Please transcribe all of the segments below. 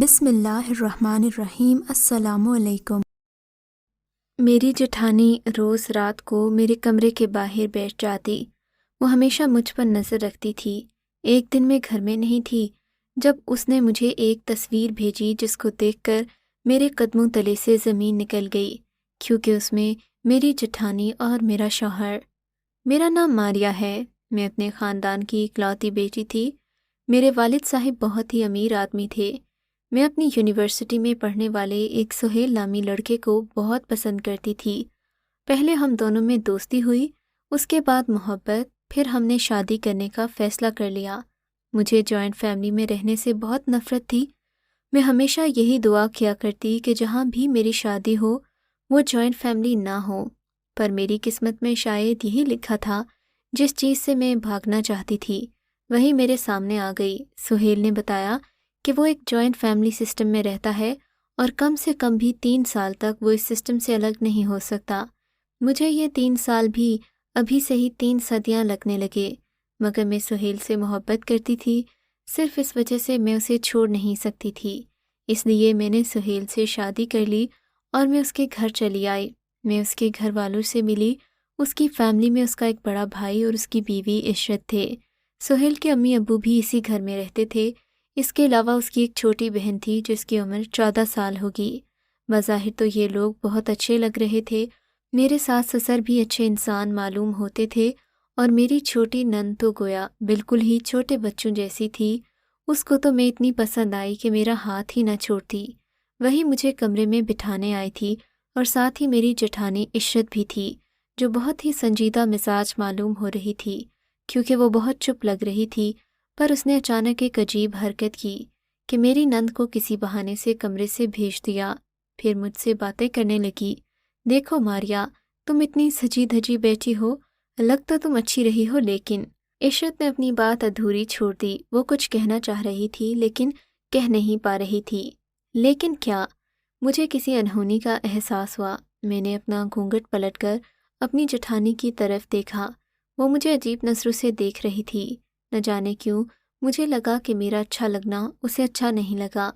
بسم اللہ الرحمن الرحیم۔ السلام علیکم۔ میری جٹھانی روز رات کو میرے کمرے کے باہر بیٹھ جاتی۔ وہ ہمیشہ مجھ پر نظر رکھتی تھی۔ ایک دن میں گھر میں نہیں تھی جب اس نے مجھے ایک تصویر بھیجی جس کو دیکھ کر میرے قدموں تلے سے زمین نکل گئی، کیونکہ اس میں میری جٹھانی اور میرا شوہر۔ میرا نام ماریا ہے۔ میں اپنے خاندان کی اکلوتی بیٹی تھی۔ میرے والد صاحب بہت ہی امیر آدمی تھے۔ میں اپنی یونیورسٹی میں پڑھنے والے ایک سہیل نامی لڑکے کو بہت پسند کرتی تھی۔ پہلے ہم دونوں میں دوستی ہوئی، اس کے بعد محبت، پھر ہم نے شادی کرنے کا فیصلہ کر لیا۔ مجھے جوائنٹ فیملی میں رہنے سے بہت نفرت تھی۔ میں ہمیشہ یہی دعا کیا کرتی کہ جہاں بھی میری شادی ہو وہ جوائنٹ فیملی نہ ہو، پر میری قسمت میں شاید یہی لکھا تھا۔ جس چیز سے میں بھاگنا چاہتی تھی وہی میرے سامنے آ گئی۔ سہیل نے بتایا کہ وہ ایک جوائنٹ فیملی سسٹم میں رہتا ہے اور کم سے کم بھی 3 سال تک وہ اس سسٹم سے الگ نہیں ہو سکتا۔ مجھے یہ 3 سال بھی ابھی سے ہی 3 صدیاں لگنے لگے، مگر میں سہیل سے محبت کرتی تھی۔ صرف اس وجہ سے میں اسے چھوڑ نہیں سکتی تھی، اس لیے میں نے سہیل سے شادی کر لی اور میں اس کے گھر چلی آئی۔ میں اس کے گھر والوں سے ملی۔ اس کی فیملی میں اس کا ایک بڑا بھائی اور اس کی بیوی عشرت تھے۔ سہیل کے امی ابو بھی اسی گھر میں رہتے تھے۔ اس کے علاوہ اس کی ایک چھوٹی بہن تھی جس کی عمر 14 سال ہوگی۔ بظاہر تو یہ لوگ بہت اچھے لگ رہے تھے۔ میرے ساس سسر بھی اچھے انسان معلوم ہوتے تھے، اور میری چھوٹی نند تو گویا بالکل ہی چھوٹے بچوں جیسی تھی۔ اس کو تو میں اتنی پسند آئی کہ میرا ہاتھ ہی نہ چھوڑتی۔ وہی مجھے کمرے میں بٹھانے آئی تھی، اور ساتھ ہی میری جٹھانی عشرت بھی تھی، جو بہت ہی سنجیدہ مزاج معلوم ہو رہی تھی، کیونکہ وہ بہت چپ لگ رہی تھی۔ پر اس نے اچانک ایک عجیب حرکت کی کہ میری نند کو کسی بہانے سے کمرے سے بھیج دیا، پھر مجھ سے باتیں کرنے لگی۔ دیکھو ماریا، تم اتنی سجی دھجی بیٹھی ہو، لگ تو تم اچھی رہی ہو، لیکن عشرت نے اپنی بات ادھوری چھوڑ دی۔ وہ کچھ کہنا چاہ رہی تھی لیکن کہہ نہیں پا رہی تھی۔ لیکن کیا؟ مجھے کسی انہونی کا احساس ہوا۔ میں نے اپنا گھونگھٹ پلٹ کر اپنی جٹھانی کی طرف دیکھا۔ وہ مجھے عجیب نظروں سے دیکھ رہی تھی۔ نہ جانے کیوں مجھے لگا کہ میرا اچھا لگنا اسے اچھا نہیں لگا،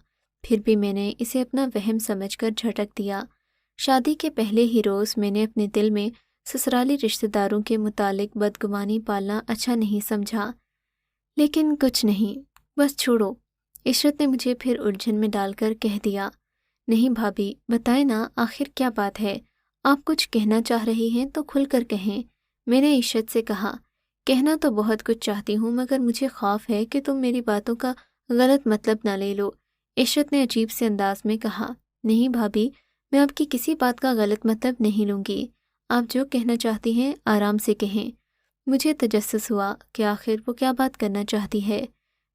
پھر بھی میں نے اسے اپنا وہم سمجھ کر جھٹک دیا۔ شادی کے پہلے ہی روز میں نے اپنے دل میں سسرالی رشتہ داروں کے متعلق بدگمانی پالنا اچھا نہیں سمجھا، لیکن کچھ نہیں، بس چھوڑو۔ عشرت نے مجھے پھر الجھن میں ڈال کر کہہ دیا، نہیں بھابھی، بتائیں نا آخر کیا بات ہے؟ آپ کچھ کہنا چاہ رہی ہیں تو کھل کر کہیں۔ میں نے عشرت سے کہا، کہنا تو بہت کچھ چاہتی ہوں، مگر مجھے خوف ہے کہ تم میری باتوں کا غلط مطلب نہ لے لو۔ عشرت نے عجیب سے انداز میں کہا، نہیں بھابھی، میں آپ کی کسی بات کا غلط مطلب نہیں لوں گی۔ آپ جو کہنا چاہتی ہیں آرام سے کہیں۔ مجھے تجسس ہوا کہ آخر وہ کیا بات کرنا چاہتی ہے۔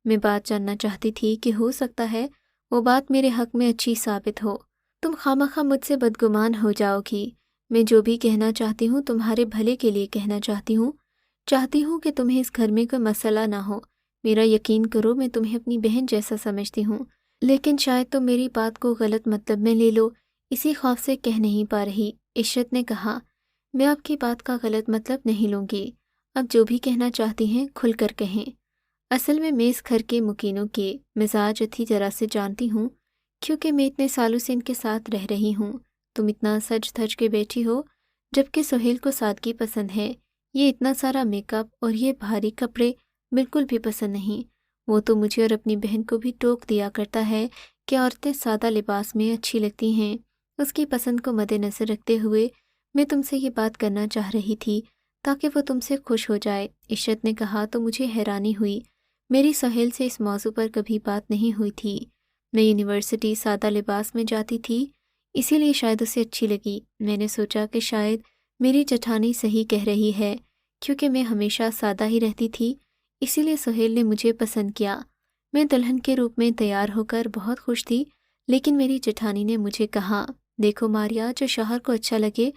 میں بات جاننا چاہتی تھی کہ ہو سکتا ہے وہ بات میرے حق میں اچھی ثابت ہو۔ تم خواہ مجھ سے بدگمان ہو جاؤ گی۔ میں جو بھی کہنا چاہتی ہوں تمہارے بھلے کے لیے کہنا چاہتی ہوں کہ تمہیں اس گھر میں کوئی مسئلہ نہ ہو۔ میرا یقین کرو، میں تمہیں اپنی بہن جیسا سمجھتی ہوں، لیکن شاید تم میری بات کو غلط مطلب میں لے لو، اسی خوف سے کہہ نہیں پا رہی۔ عشرت نے کہا، میں آپ کی بات کا غلط مطلب نہیں لوں گی۔ اب جو بھی کہنا چاہتی ہیں کھل کر کہیں۔ اصل میں اس گھر کے مکینوں کے مزاج اتھی طرح سے جانتی ہوں، کیونکہ میں اتنے سالوں سے ان کے ساتھ رہ رہی ہوں۔ تم اتنا سج دھج کے بیٹھی ہو، جبکہ سہیل کو سادگی پسند ہے۔ یہ اتنا سارا میک اپ اور یہ بھاری کپڑے بالکل بھی پسند نہیں۔ وہ تو مجھے اور اپنی بہن کو بھی ٹوک دیا کرتا ہے کہ عورتیں سادہ لباس میں اچھی لگتی ہیں۔ اس کی پسند کو مد نظر رکھتے ہوئے میں تم سے یہ بات کرنا چاہ رہی تھی تاکہ وہ تم سے خوش ہو جائے۔ عشرت نے کہا تو مجھے حیرانی ہوئی۔ میری سہیل سے اس موضوع پر کبھی بات نہیں ہوئی تھی۔ میں یونیورسٹی سادہ لباس میں جاتی تھی، اسی لیے شاید اسے اچھی لگی۔ میں نے سوچا کہ شاید میری جٹھانی صحیح کہہ رہی ہے، کیونکہ میں ہمیشہ سادہ ہی رہتی تھی، اسی لیے سہیل نے مجھے پسند کیا۔ میں دلہن کے روپ میں تیار ہو کر بہت خوش تھی، لیکن میری جٹھانی نے مجھے کہا، دیکھو ماریا، جو شوہر کو اچھا لگے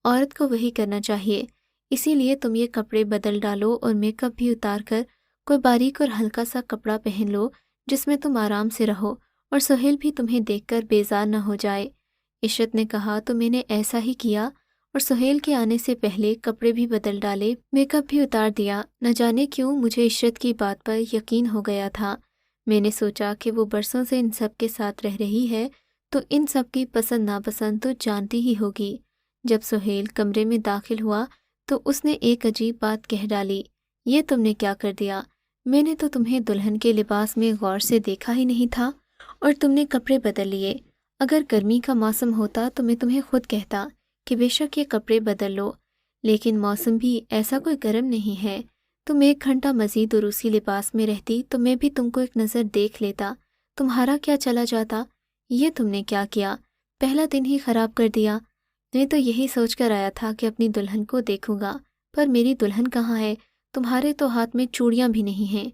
عورت کو وہی کرنا چاہیے، اسی لیے تم یہ کپڑے بدل ڈالو اور میک اپ بھی اتار کر کوئی باریک اور ہلکا سا کپڑا پہن لو جس میں تم آرام سے رہو اور سہیل بھی تمہیں دیکھ کر بیزار نہ ہو جائے۔ عشرت نے کہا تو میں نے ایسا ہی کیا، اور سہیل کے آنے سے پہلے کپڑے بھی بدل ڈالے، میک اپ بھی اتار دیا۔ نہ جانے کیوں مجھے عشرت کی بات پر یقین ہو گیا تھا۔ میں نے سوچا کہ وہ برسوں سے ان سب کے ساتھ رہ رہی ہے تو ان سب کی پسند ناپسند تو جانتی ہی ہوگی۔ جب سہیل کمرے میں داخل ہوا تو اس نے ایک عجیب بات کہہ ڈالی، یہ تم نے کیا کر دیا؟ میں نے تو تمہیں دلہن کے لباس میں غور سے دیکھا ہی نہیں تھا اور تم نے کپڑے بدل لیے۔ اگر گرمی کا موسم ہوتا تو میں تمہیں خود کہتا کہ بے شک یہ کپڑے بدل لو، لیکن موسم بھی ایسا کوئی گرم نہیں ہے۔ تم 1 گھنٹہ مزید اور اسی لباس میں رہتی تو میں بھی تم کو ایک نظر دیکھ لیتا، تمہارا کیا چلا جاتا؟ یہ تم نے کیا کیا؟ پہلا دن ہی خراب کر دیا۔ میں تو یہی سوچ کر آیا تھا کہ اپنی دلہن کو دیکھوں گا، پر میری دلہن کہاں ہے؟ تمہارے تو ہاتھ میں چوڑیاں بھی نہیں ہیں۔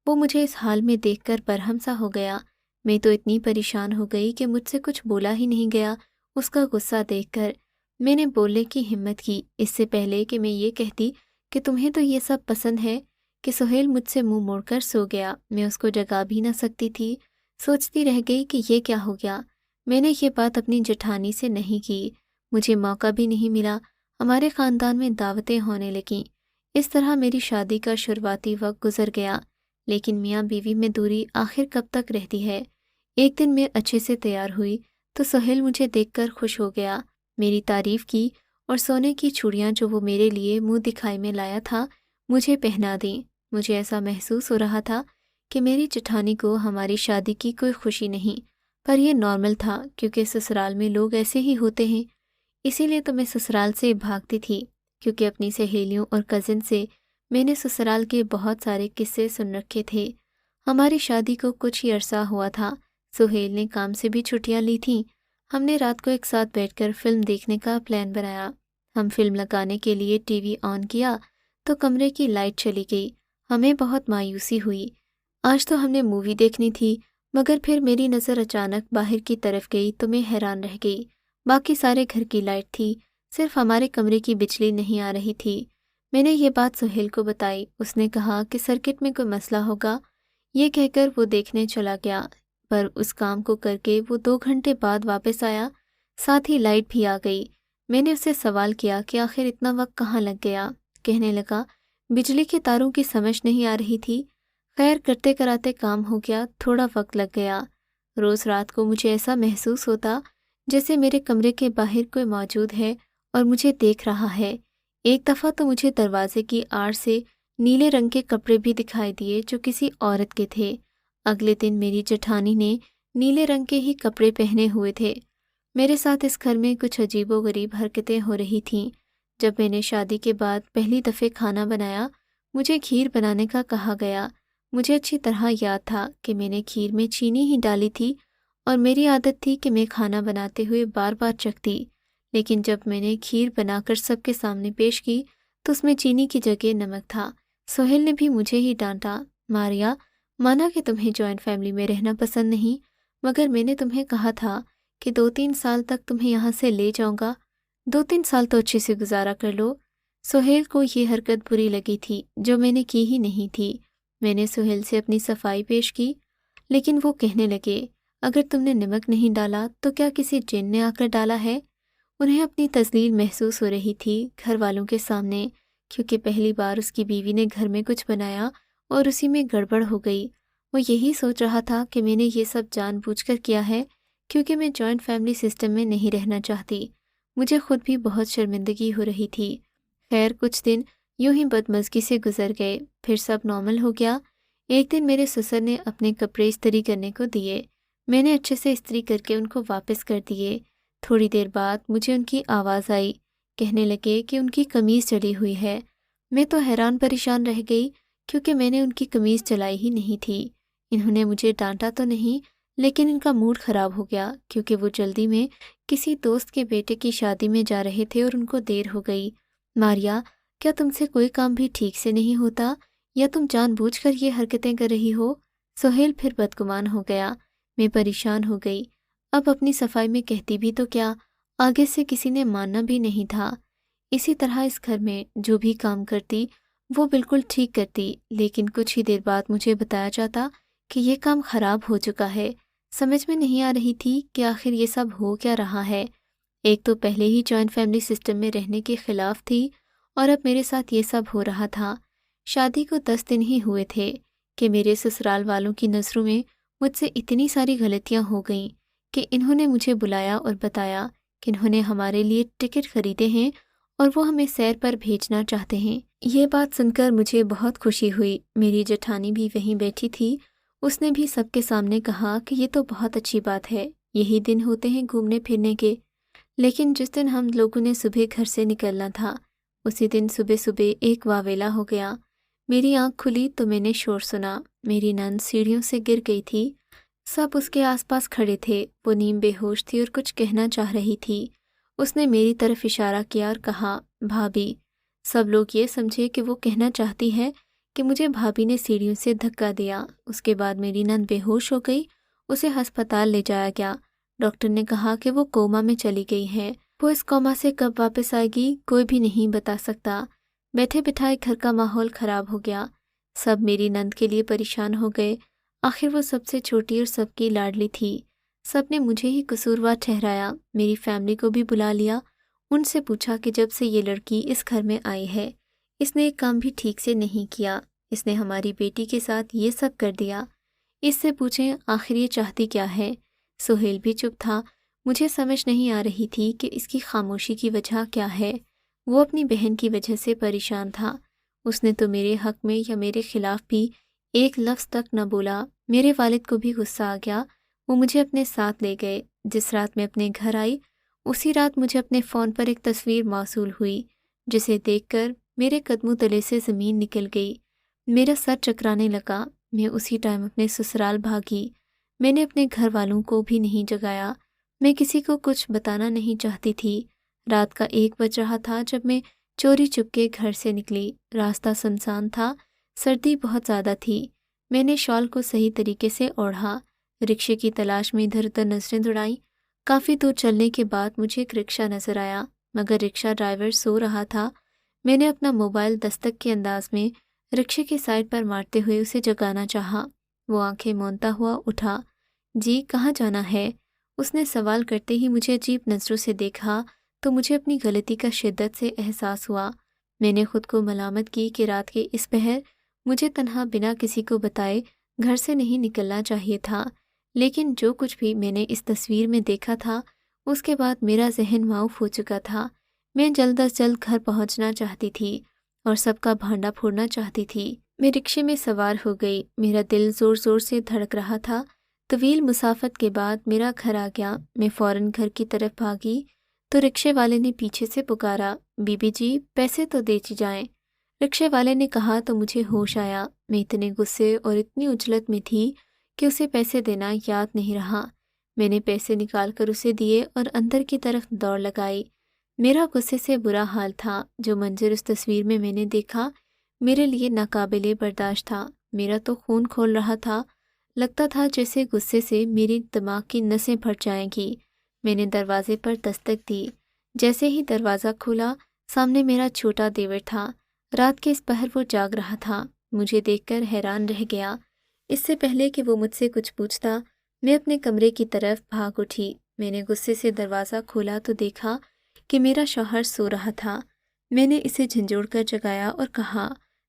وہ مجھے اس حال میں دیکھ کر برہم سا ہو گیا۔ میں تو اتنی پریشان ہو گئی کہ مجھ سے کچھ بولا ہی نہیں گیا۔ اس کا غصہ دیکھ کر میں نے بولنے کی ہمت کی، اس سے پہلے کہ میں یہ کہتی کہ تمہیں تو یہ سب پسند ہے، کہ سہیل مجھ سے منہ موڑ کر سو گیا۔ میں اس کو جگا بھی نہ سکتی تھی، سوچتی رہ گئی کہ یہ کیا ہو گیا۔ میں نے یہ بات اپنی جٹھانی سے نہیں کی، مجھے موقع بھی نہیں ملا۔ ہمارے خاندان میں دعوتیں ہونے لگیں۔ اس طرح میری شادی کا شروعاتی وقت گزر گیا، لیکن میاں بیوی میں دوری آخر کب تک رہتی ہے۔ ایک دن میں اچھے سے تیار ہوئی تو سہیل مجھے دیکھ کر خوش ہو گیا، میری تعریف کی اور سونے کی چوڑیاں جو وہ میرے لیے منہ دکھائی میں لایا تھا مجھے پہنا دیں۔ مجھے ایسا محسوس ہو رہا تھا کہ میری جٹھانی کو ہماری شادی کی کوئی خوشی نہیں، پر یہ نارمل تھا کیونکہ سسرال میں لوگ ایسے ہی ہوتے ہیں۔ اسی لیے تو میں سسرال سے بھاگتی تھی، کیونکہ اپنی سہیلیوں اور کزن سے میں نے سسرال کے بہت سارے قصے سن رکھے تھے۔ ہماری شادی کو کچھ ہی عرصہ ہوا تھا، سہیل نے کام سے بھی چھٹیاں لی تھیں۔ ہم نے رات کو ایک ساتھ بیٹھ کر فلم دیکھنے کا پلان بنایا۔ ہم فلم لگانے کے لیے ٹی وی آن کیا تو کمرے کی لائٹ چلی گئی۔ ہمیں بہت مایوسی ہوئی، آج تو ہم نے مووی دیکھنی تھی، مگر پھر میری نظر اچانک باہر کی طرف گئی تو میں حیران رہ گئی۔ باقی سارے گھر کی لائٹ تھی، صرف ہمارے کمرے کی بجلی نہیں آ رہی تھی۔ میں نے یہ بات سہیل کو بتائی، اس نے کہا کہ سرکٹ میں کوئی مسئلہ ہوگا۔ یہ کہہ کر وہ دیکھنے چلا گیا، پر اس کام کو کر کے وہ 2 گھنٹے بعد واپس آیا، ساتھ ہی لائٹ بھی آ گئی۔ میں نے اسے سوال کیا کہ آخر اتنا وقت کہاں لگ گیا؟ کہنے لگا بجلی کے تاروں کی سمجھ نہیں آ رہی تھی۔ خیر کرتے کراتے کام ہو گیا، تھوڑا وقت لگ گیا۔ روز رات کو مجھے ایسا محسوس ہوتا جیسے میرے کمرے کے باہر کوئی موجود ہے اور مجھے دیکھ رہا ہے۔ ایک دفعہ تو مجھے دروازے کی آڑ سے نیلے رنگ کے کپڑے بھی دکھائی دیے جو کسی عورت کے تھے۔ اگلے دن میری جٹھانی نے نیلے رنگ کے ہی کپڑے پہنے ہوئے تھے۔ میرے ساتھ اس گھر میں کچھ عجیب و غریب حرکتیں ہو رہی تھیں۔ جب میں نے شادی کے بعد پہلی دفعہ کھانا بنایا، مجھے کھیر بنانے کا کہا گیا۔ مجھے اچھی طرح یاد تھا کہ میں نے کھیر میں چینی ہی ڈالی تھی اور میری عادت تھی کہ میں کھانا بناتے ہوئے بار بار چکھتی، لیکن جب میں نے کھیر بنا کر سب کے سامنے پیش کی تو اس میں چینی کی جگہ نمک تھا۔ سہیل نے بھی مجھے ہی ڈانٹا، ماریا، مانا کہ تمہیں جوائنٹ فیملی میں رہنا پسند نہیں، مگر میں نے تمہیں کہا تھا کہ 2-3 سال تک تمہیں یہاں سے لے جاؤں گا، 2-3 سال تو اچھے سے گزارا کر لو۔ سہیل کو یہ حرکت بری لگی تھی جو میں نے کی ہی نہیں تھی۔ میں نے سہیل سے اپنی صفائی پیش کی، لیکن وہ کہنے لگے اگر تم نے نمک نہیں ڈالا تو کیا کسی جن نے آ کر ڈالا ہے؟ انہیں اپنی تذلیل محسوس ہو رہی تھی گھر والوں کے سامنے، کیونکہ پہلی بار اس کی بیوی نے گھر میں کچھ بنایا اور اسی میں گڑبڑ ہو گئی۔ وہ یہی سوچ رہا تھا کہ میں نے یہ سب جان بوجھ کر کیا ہے کیونکہ میں جوائنٹ فیملی سسٹم میں نہیں رہنا چاہتی۔ مجھے خود بھی بہت شرمندگی ہو رہی تھی۔ خیر کچھ دن یوں ہی بدمزگی سے گزر گئے، پھر سب نارمل ہو گیا۔ ایک دن میرے سسر نے اپنے کپڑے استری کرنے کو دیے، میں نے اچھے سے استری کر کے ان کو واپس کر دیے۔ تھوڑی دیر بعد مجھے ان کی آواز آئی، کہنے لگے کہ ان کی قمیض چلی ہوئی ہے۔ میں تو حیران پریشان رہ گئی کیونکہ میں نے ان کی قمیض چلائی ہی نہیں تھی۔ انہوں نے مجھے ڈانٹا تو نہیں، لیکن ان کا موڈ خراب ہو گیا کیونکہ وہ جلدی میں کسی دوست کے بیٹے کی شادی میں جا رہے تھے اور ان کو دیر ہو گئی۔ ماریا، کیا تم سے کوئی کام بھی ٹھیک سے نہیں ہوتا یا تم جان بوجھ کر یہ حرکتیں کر رہی ہو؟ سہیل پھر بدگمان ہو گیا۔ میں پریشان ہو گئی، اب اپنی صفائی میں کہتی بھی تو کیا، آگے سے کسی نے ماننا بھی نہیں تھا۔ اسی طرح اس گھر میں جو بھی کام کرتی وہ بالکل ٹھیک کرتی، لیکن کچھ ہی دیر بعد مجھے بتایا جاتا کہ یہ کام خراب ہو چکا ہے۔ سمجھ میں نہیں آ رہی تھی کہ آخر یہ سب ہو کیا رہا ہے۔ ایک تو پہلے ہی جوائنٹ فیملی سسٹم میں رہنے کے خلاف تھی اور اب میرے ساتھ یہ سب ہو رہا تھا۔ شادی کو 10 دن ہی ہوئے تھے کہ میرے سسرال والوں کی نظروں میں مجھ سے اتنی ساری غلطیاں ہو گئیں کہ انہوں نے مجھے بلایا اور بتایا کہ انہوں نے ہمارے لیے ٹکٹ خریدے ہیں اور وہ ہمیں سیر پر بھیجنا چاہتے ہیں۔ یہ بات سن کر مجھے بہت خوشی ہوئی۔ میری جٹھانی بھی وہیں بیٹھی تھی۔ اس نے بھی سب کے سامنے کہا کہ یہ تو بہت اچھی بات ہے، یہی دن ہوتے ہیں گھومنے پھرنے کے۔ لیکن جس دن ہم لوگوں نے صبح گھر سے نکلنا تھا، اسی دن صبح صبح ایک واویلا ہو گیا۔ میری آنکھ کھلی تو میں نے شور سنا۔ میری نند سیڑھیوں سے گر گئی تھی۔ سب اس کے آس پاس کھڑے تھے۔ وہ نیم بے ہوش تھی اور کچھ کہنا چاہ رہی تھی۔ اس نے میری طرف اشارہ کیا اور کہا، بھابھی۔ سب لوگ یہ سمجھے کہ وہ کہنا چاہتی ہے کہ مجھے بھابھی نے سیڑھیوں سے دھکا دیا۔ اس کے بعد میری نند بے ہوش ہو گئی۔ اسے ہسپتال لے جایا گیا۔ ڈاکٹر نے کہا کہ وہ کوما میں چلی گئی ہے۔ وہ اس کوما سے کب واپس آئے گی کوئی بھی نہیں بتا سکتا۔ بیٹھے بٹھائے گھر کا ماحول خراب ہو گیا۔ سب میری نند کے لیے پریشان ہو گئے۔ آخر وہ سب سے چھوٹی اور سب کی لاڈلی تھی۔ سب نے مجھے ہی قصوروار ٹھہرایا۔ میری فیملی کو بھی بلا لیا۔ ان سے پوچھا کہ جب سے یہ لڑکی اس گھر میں آئی ہے، اس نے ایک کام بھی ٹھیک سے نہیں کیا۔ اس نے ہماری بیٹی کے ساتھ یہ سب کر دیا۔ اس سے پوچھیں آخر یہ چاہتی کیا ہے؟ سہیل بھی چپ تھا۔ مجھے سمجھ نہیں آ رہی تھی کہ اس کی خاموشی کی وجہ کیا ہے۔ وہ اپنی بہن کی وجہ سے پریشان تھا۔ اس نے تو میرے حق میں یا میرے خلاف بھی ایک لفظ تک نہ بولا۔ میرے والد کو بھی غصہ آ گیا۔ وہ مجھے اپنے ساتھ لے گئے۔ جس رات میں اپنے گھر آئی، اسی رات مجھے اپنے فون پر ایک تصویر موصول ہوئی، جسے دیکھ کر میرے قدموں تلے سے زمین نکل گئی۔ میرا سر چکرانے لگا۔ میں اسی ٹائم اپنے سسرال بھاگی۔ میں نے اپنے گھر والوں کو بھی نہیں جگایا۔ میں کسی کو کچھ بتانا نہیں چاہتی تھی۔ رات کا 1 بج رہا تھا جب میں چوری چپکے گھر سے نکلی۔ راستہ سنسان تھا، سردی بہت زیادہ تھی۔ میں نے شال کو صحیح طریقے سے اوڑھا، رکشے کی تلاش میں ادھر ادھر نظریں دوڑائیں۔ کافی دور چلنے کے بعد مجھے ایک رکشہ نظر آیا، مگر رکشہ ڈرائیور سو رہا تھا۔ میں نے اپنا موبائل دستک کے انداز میں رکشے کی سائڈ پر مارتے ہوئے اسے جگانا چاہا۔ وہ آنکھیں مونتا ہوا اٹھا۔ جی کہاں جانا ہے؟ اس نے سوال کرتے ہی مجھے عجیب نظروں سے دیکھا تو مجھے اپنی غلطی کا شدت سے احساس ہوا۔ میں نے خود کو ملامت کی کہ رات کے اس پہر مجھے تنہا بنا کسی کو بتائے گھر سے نہیں نکلنا چاہیے تھا۔ لیکن جو کچھ بھی میں نے اس تصویر میں دیکھا تھا، اس کے بعد میرا ذہن معاف ہو چکا تھا۔ میں جلد از جلد گھر پہنچنا چاہتی تھی اور سب کا بھانڈا پھوڑنا چاہتی تھی۔ میں رکشے میں سوار ہو گئی۔ میرا دل زور زور سے دھڑک رہا تھا۔ طویل مسافت کے بعد میرا گھر آ گیا۔ میں فوراً گھر کی طرف بھاگی تو رکشے والے نے پیچھے سے پکارا، بی بی جی پیسے تو دے جائیں۔ رکشے والے نے کہا تو مجھے ہوش آیا۔ میں اتنے غصے اور اتنی عجلت میں تھی کہ اسے پیسے دینا یاد نہیں رہا۔ میں نے پیسے نکال کر اسے دیے اور اندر کی طرف دوڑ لگائی۔ میرا غصے سے برا حال تھا۔ جو منظر اس تصویر میں نے دیکھا میرے لیے ناقابل برداشت تھا۔ میرا تو خون کھول رہا تھا۔ لگتا تھا جیسے غصے سے میری دماغ کی نسیں پھٹ جائیں گی۔ میں نے دروازے پر دستک دی۔ جیسے ہی دروازہ کھولا، سامنے میرا چھوٹا دیور تھا۔ رات کے اس پہر وہ جاگ رہا تھا۔ مجھے دیکھ کر حیران رہ گیا۔ اس سے پہلے کہ وہ مجھ سے کچھ پوچھتا، میں اپنے کمرے کی طرف بھاگ اٹھی۔ میں نے غصے سے دروازہ کھولا تو دیکھا کہ میرا شوہر سو رہا تھا۔ میں نے اسے جھنجھوڑ کر جگایا اور کہا،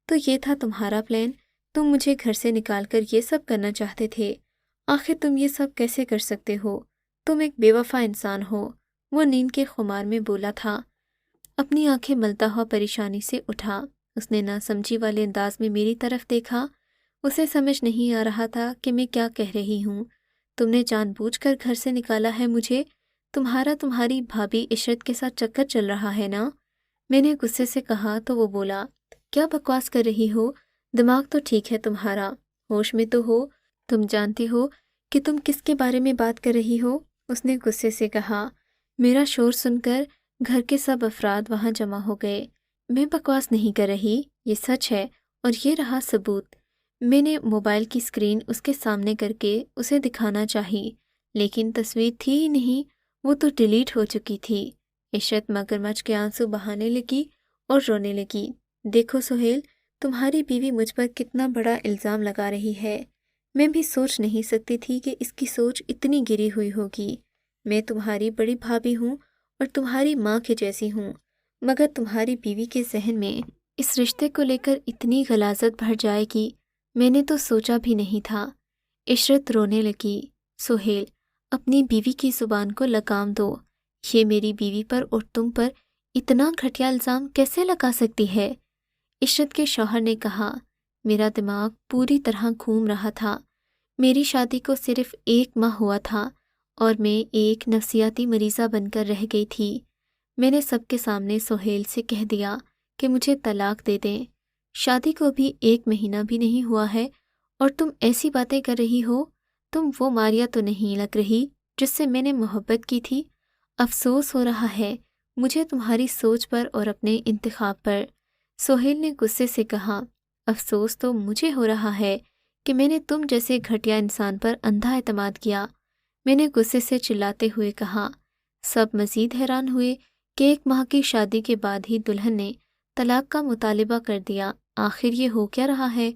تو یہ تھا تمہارا پلان؟ تم مجھے گھر سے نکال کر یہ سب کرنا چاہتے تھے؟ آخر تم یہ سب کیسے کر سکتے ہو؟ تم ایک بے وفا انسان ہو۔ وہ نیند کے خمار میں بولا تھا۔ اپنی آنکھیں ملتا ہوا پریشانی سے اٹھا۔ اس نے ناسمجھی والے انداز میں میری طرف دیکھا۔ اسے سمجھ نہیں آ رہا تھا کہ میں کیا کہہ رہی ہوں۔ تم نے جان بوجھ کر گھر سے نکالا ہے مجھے؟ تمہاری بھابھی عشرت کے ساتھ چکر چل رہا ہے نا؟ میں نے غصے سے کہا تو وہ بولا، کیا بکواس کر رہی ہو؟ دماغ تو ٹھیک ہے تمہارا، ہوش میں تو ہو؟ تم جانتی ہو کہ تم کس کے بارے میں بات کر رہی ہو؟ اس نے غصے سے کہا۔ میرا شور سن کر گھر کے سب افراد وہاں جمع ہو گئے۔ میں بکواس نہیں کر رہی، یہ سچ ہے، اور یہ رہا ثبوت۔ میں نے موبائل کی اسکرین اس کے سامنے کر کے اسے دکھانا چاہی، لیکن تصویر تھی ہی نہیں، وہ تو ڈیلیٹ ہو چکی تھی۔ عشرت مگرمچھ کے آنسو بہانے لگی اور رونے لگی۔ دیکھو سہیل، تمہاری بیوی مجھ پر کتنا بڑا الزام لگا رہی ہے۔ میں بھی سوچ نہیں سکتی تھی کہ اس کی سوچ اتنی گری ہوئی ہوگی۔ میں تمہاری بڑی بھابھی ہوں اور تمہاری ماں کے جیسی ہوں، مگر تمہاری بیوی کے ذہن میں اس رشتے کو لے کر اتنی غلاظت بھر جائے گی۔ میں نے تو سوچا بھی نہیں تھا۔ عشرت رونے لگی۔ سہیل، اپنی بیوی کی زبان کو لگام دو۔ یہ میری بیوی پر اور تم پر اتنا گھٹیا الزام کیسے لگا سکتی ہے؟ عشرت کے شوہر نے کہا، میرا دماغ پوری طرح گھوم رہا تھا۔ میری شادی کو صرف 1 ماہ ہوا تھا اور میں ایک نفسیاتی مریضہ بن کر رہ گئی تھی۔ میں نے سب کے سامنے سہیل سے کہہ دیا کہ مجھے طلاق دے دیں۔ شادی کو بھی 1 مہینہ بھی نہیں ہوا ہے اور تم ایسی باتیں کر رہی ہو۔ تم وہ ماریا تو نہیں لگ رہی جس سے میں نے محبت کی تھی۔ افسوس ہو رہا ہے مجھے تمہاری سوچ پر اور اپنے انتخاب پر۔ سہیل نے غصے سے کہا، افسوس تو مجھے ہو رہا ہے کہ میں نے تم جیسے گھٹیا انسان پر اندھا اعتماد کیا۔ میں نے غصے سے چلاتے ہوئے کہا۔ سب مزید حیران ہوئے کہ 1 ماہ کی شادی کے بعد ہی دلہن نے طلاق کا مطالبہ کر دیا۔ آخر یہ ہو کیا رہا ہے؟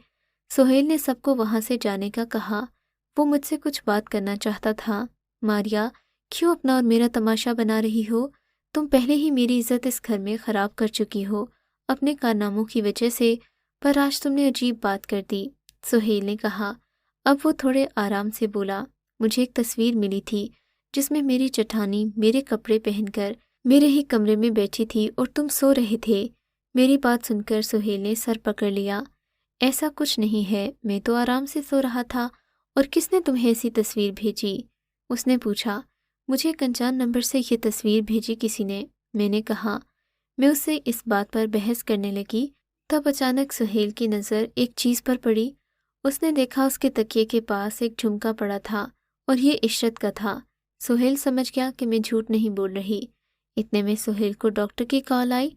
سہیل نے سب کو وہاں سے جانے کا کہا۔ وہ مجھ سے کچھ بات کرنا چاہتا تھا۔ ماریا، کیوں اپنا اور میرا تماشا بنا رہی ہو؟ تم پہلے ہی میری عزت اس گھر میں خراب کر چکی ہو اپنے کارناموں کی وجہ سے، پر آج تم نے عجیب بات کر دی۔ سہیل نے کہا۔ اب وہ تھوڑے آرام سے بولا، مجھے ایک تصویر ملی تھی جس میں میری جٹھانی میرے کپڑے پہن کر میرے ہی کمرے میں بیٹھی تھی اور تم سو رہے تھے۔ میری بات سن کر سہیل نے سر پکڑ لیا۔ ایسا کچھ نہیں ہے، میں تو آرام سے سو رہا تھا۔ اور کس نے تمہیں ایسی تصویر بھیجی؟ اس نے پوچھا۔ مجھے ایک انجان نمبر سے یہ تصویر بھیجی کسی نے، میں نے کہا۔ میں اس سے اس بات پر بحث کرنے لگی، تب اچانک سہیل کی نظر ایک چیز پر پڑی۔ اس نے دیکھا اس کے تکیے کے پاس ایک جھمکا پڑا تھا اور یہ عشرت کا تھا۔ سہیل سمجھ گیا کہ میں جھوٹ نہیں بول رہی۔ اتنے میں سہیل کو ڈاکٹر کی کال آئی۔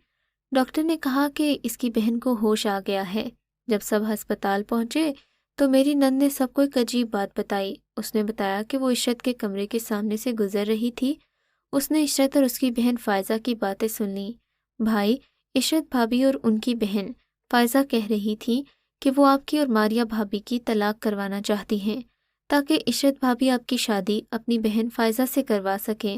ڈاکٹر نے کہا کہ اس کی بہن کو ہوش آ گیا ہے۔ جب سب ہسپتال پہنچے تو میری نند نے سب کو ایک عجیب بات بتائی۔ اس نے بتایا کہ وہ عشرت کے کمرے کے سامنے سے گزر رہی تھی۔ اس نے عشرت اور اس کی بہن فائزہ کی باتیں سن لیں۔ بھائی، عشرت بھابھی اور ان کی بہن فائزہ کہہ رہی تھی کہ وہ آپ کی اور ماریا بھابھی کی طلاق کروانا چاہتی ہیں تاکہ عشرت بھابھی آپ کی شادی اپنی بہن فائزہ سے کروا سکیں۔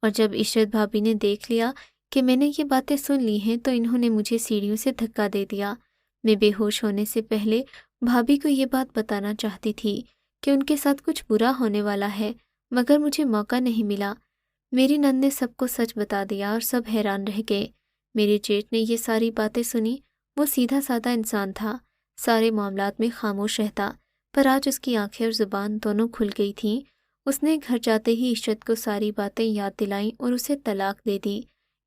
اور جب عشرت بھابھی نے دیکھ لیا کہ میں نے یہ باتیں سن لی ہیں تو انہوں نے مجھے سیڑھیوں سے دھکا دے دیا۔ میں بے ہوش ہونے سے پہلے بھابھی کو یہ بات بتانا چاہتی تھی کہ ان کے ساتھ کچھ برا ہونے والا ہے، مگر مجھے موقع نہیں ملا۔ میری نند نے سب کو سچ بتا دیا اور سب حیران رہ گئے۔ میرے جیٹھ نے یہ ساری باتیں سنی۔ وہ سیدھا سادہ انسان تھا، سارے معاملات میں خاموش رہتا، پر آج اس کی آنکھیں اور زبان دونوں کھل گئی تھیں۔ اس نے گھر جاتے ہی عشرت کو ساری باتیں یاد دلائیں اور اسے طلاق دے دی۔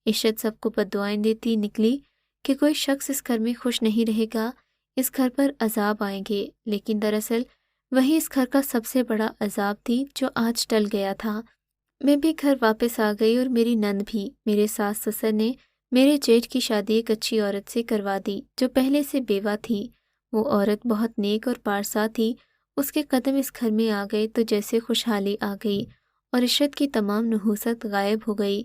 عشرت سب کو بددعائیں دیتی نکلی کہ کوئی شخص اس گھر میں خوش نہیں رہے گا، اس گھر پر عذاب آئیں گے، لیکن دراصل وہی اس گھر کا سب سے بڑا عذاب تھی جو آج ٹل گیا تھا۔ میں بھی گھر واپس آ گئی اور میری نند بھی۔ میرے ساس سسر نے میرے جیٹھ کی شادی ایک اچھی عورت سے کروا دی جو پہلے سے بیوہ تھی۔ وہ عورت بہت نیک اور پارسا تھی۔ اس کے قدم اس گھر میں آ گئے تو جیسے خوشحالی آ گئی اور عشرت کی تمام نحوست غائب ہو گئی۔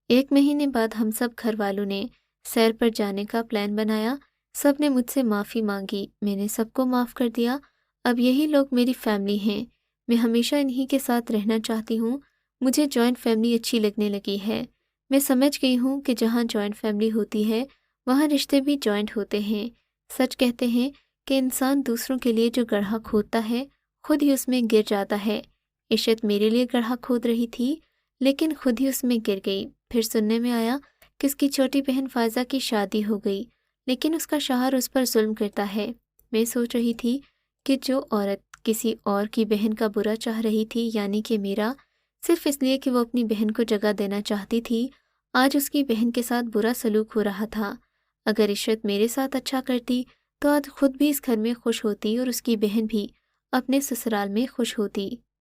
1 مہینے بعد ہم سب گھر والوں نے سیر پر جانے کا پلان بنایا۔ سب نے مجھ سے معافی مانگی، میں نے سب کو معاف کر دیا۔ اب یہی لوگ میری فیملی ہیں۔ میں ہمیشہ انہی کے ساتھ رہنا چاہتی ہوں۔ مجھے جوائنٹ فیملی اچھی لگنے لگی ہے۔ میں سمجھ گئی ہوں کہ جہاں جوائنٹ فیملی ہوتی ہے وہاں رشتے بھی جوائنٹ ہوتے ہیں۔ سچ کہتے ہیں کہ انسان دوسروں کے لیے جو گڑھا کھودتا ہے خود ہی اس میں گر جاتا ہے۔ عشرت میرے لیے گڑھا کھود رہی تھی لیکن خود ہی اس میں گر گئی۔ پھر سننے میں آیا کہ اس کی چھوٹی بہن فائزہ کی شادی ہو گئی، لیکن اس کا شوہر اس پر ظلم کرتا ہے۔ میں سوچ رہی تھی کہ جو عورت کسی اور کی بہن کا برا چاہ رہی تھی، یعنی کہ میرا، صرف اس لیے کہ وہ اپنی بہن کو جگہ دینا چاہتی تھی، آج اس کی بہن کے ساتھ برا سلوک ہو رہا تھا۔ اگر عشرت میرے ساتھ اچھا کرتی تو آج خود بھی اس گھر میں خوش ہوتی اور اس کی بہن بھی اپنے سسرال میں خوش ہوتی۔